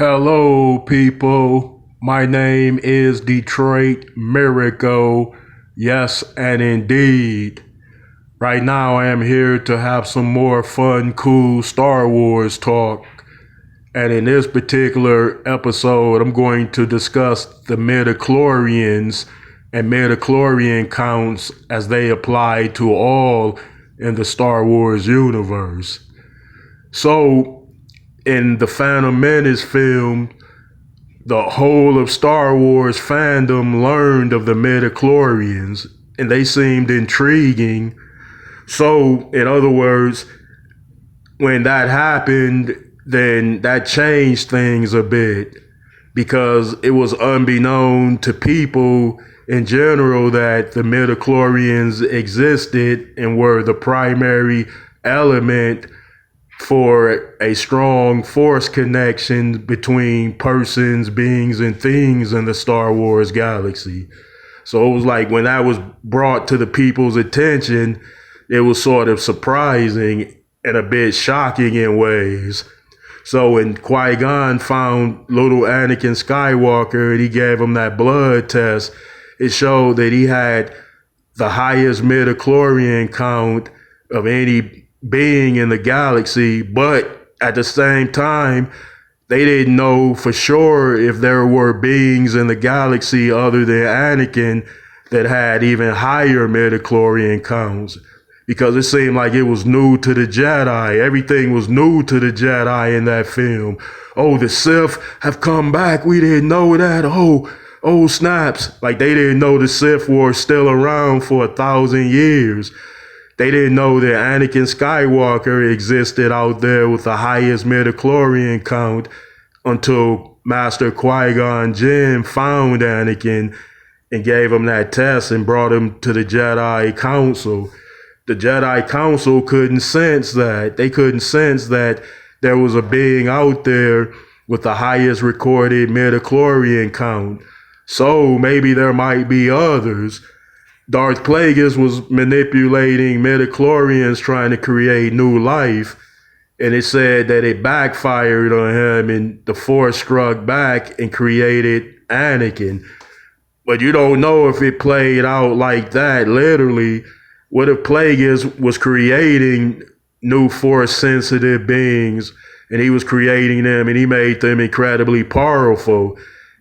Hello, people. My name is Detroit Miracle. Yes, and indeed. Right now, I am here to have some more fun, cool Star Wars talk. And in this particular episode, I'm going to discuss the Midiclorians and midichlorian counts as they apply to all in the Star Wars universe. So, in the Phantom Menace film, the whole of Star Wars fandom learned of the Midichlorians, and they seemed intriguing. So, in other words, when that happened, then that changed things a bit because it was unbeknown to people in general that the Midichlorians existed and were the primary element for a strong force connection between persons, beings, and things in the Star Wars galaxy. So it was like when that was brought to the people's attention, it was sort of surprising and a bit shocking in ways. So when Qui-Gon found little Anakin Skywalker and he gave him that blood test, it showed that he had the highest midichlorian count of any being in the galaxy, but at the same time, they didn't know for sure if there were beings in the galaxy other than Anakin that had even higher midichlorian counts because it seemed like it was new to the Jedi. Everything was new to the Jedi in that film. Oh, the Sith have come back. We didn't know that. Oh, snaps. Like they didn't know the Sith were still around for 1,000 years. They didn't know that Anakin Skywalker existed out there with the highest midichlorian count until Master Qui-Gon Jinn found Anakin and gave him that test and brought him to the Jedi Council. The Jedi Council couldn't sense that. They couldn't sense that there was a being out there with the highest recorded midichlorian count. So maybe there might be others. Darth Plagueis was manipulating midichlorians trying to create new life, and it said that it backfired on him and the Force struck back and created Anakin. But you don't know if it played out like that, literally. What if Plagueis was creating new Force-sensitive beings, and he was creating them, and he made them incredibly powerful,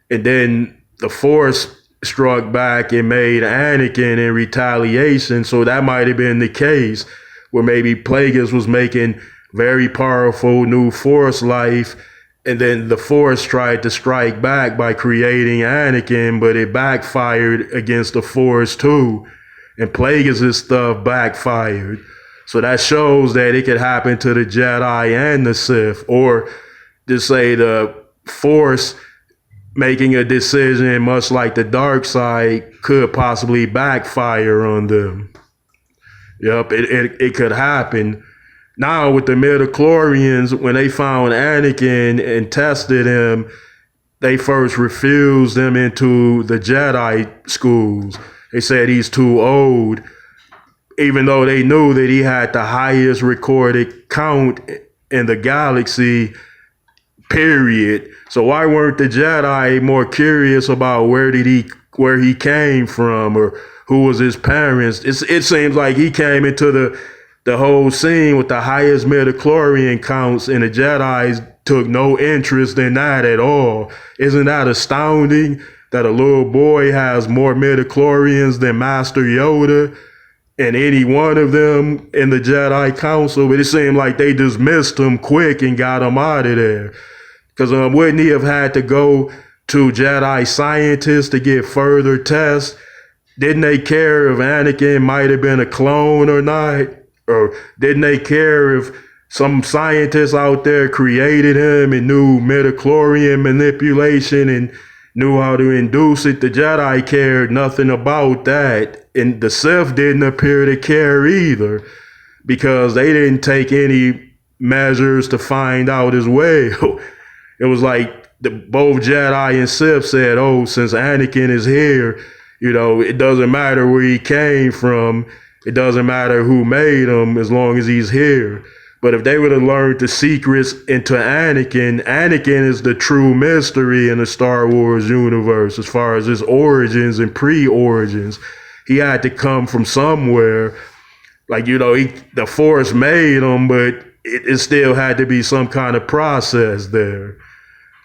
and then the Force struck back and made Anakin in retaliation. So that might have been the case where maybe Plagueis was making very powerful new Force life, and then the Force tried to strike back by creating Anakin, but it backfired against the Force too. And Plagueis' stuff backfired. So that shows that it could happen to the Jedi and the Sith, or just say the Force making a decision much like the dark side could possibly backfire on them. Yep, it could happen. Now with the midichlorians, when they found Anakin and tested him, they first refused him into the Jedi schools. They said he's too old, even though they knew that he had the highest recorded count in the galaxy, period. So why weren't the Jedi more curious about where he came from or who was his parents? It seems like he came into the whole scene with the highest midichlorian counts, and the Jedi's took no interest in that at all. Isn't that astounding that a little boy has more midichlorians than Master Yoda and any one of them in the Jedi Council? But it seemed like they dismissed him quick and got him out of there. Because wouldn't he have had to go to Jedi scientists to get further tests? Didn't they care if Anakin might have been a clone or not? Or didn't they care if some scientists out there created him and knew midichlorian manipulation and knew how to induce it? The Jedi cared nothing about that. And the Sith didn't appear to care either because they didn't take any measures to find out as well. It was like both Jedi and Sith said, oh, since Anakin is here, it doesn't matter where he came from. It doesn't matter who made him as long as he's here. But if they would have learned the secrets into Anakin, Anakin is the true mystery in the Star Wars universe as far as his origins and pre-origins. He had to come from somewhere. Like, the Force made him, but it still had to be some kind of process there.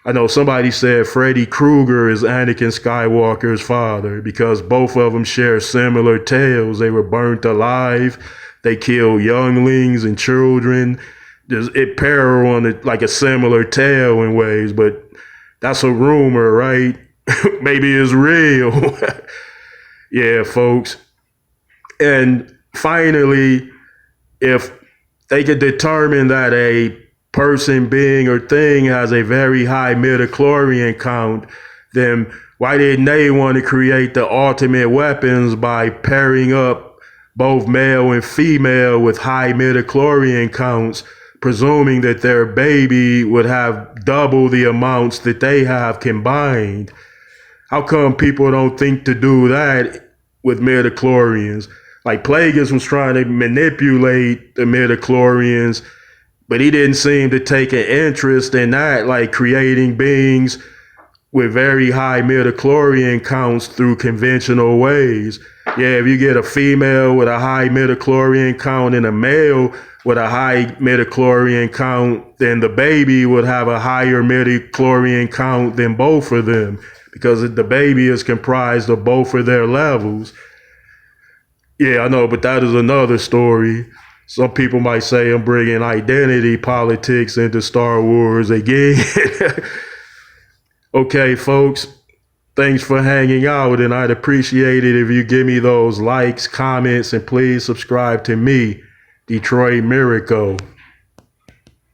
I know somebody said Freddy Krueger is Anakin Skywalker's father because both of them share similar tales. They were burnt alive. They kill younglings and children. It parallel on like a similar tale in ways, but that's a rumor, right? Maybe it's real. Yeah, folks. And finally, if they could determine that a person, being, or thing has a very high midichlorian count, then why didn't they want to create the ultimate weapons by pairing up both male and female with high midichlorian counts, presuming that their baby would have double the amounts that they have combined? How come people don't think to do that with midichlorians? Like Plagueis was trying to manipulate the midichlorians, but he didn't seem to take an interest in that, like creating beings with very high midichlorian counts through conventional ways. Yeah, if you get a female with a high midichlorian count and a male with a high midichlorian count, then the baby would have a higher midichlorian count than both of them because the baby is comprised of both of their levels. Yeah, I know, but that is another story. Some people might say I'm bringing identity politics into Star Wars again. Okay, folks. Thanks for hanging out, and I'd appreciate it if you give me those likes, comments, and please subscribe to me, Detroit Miracle.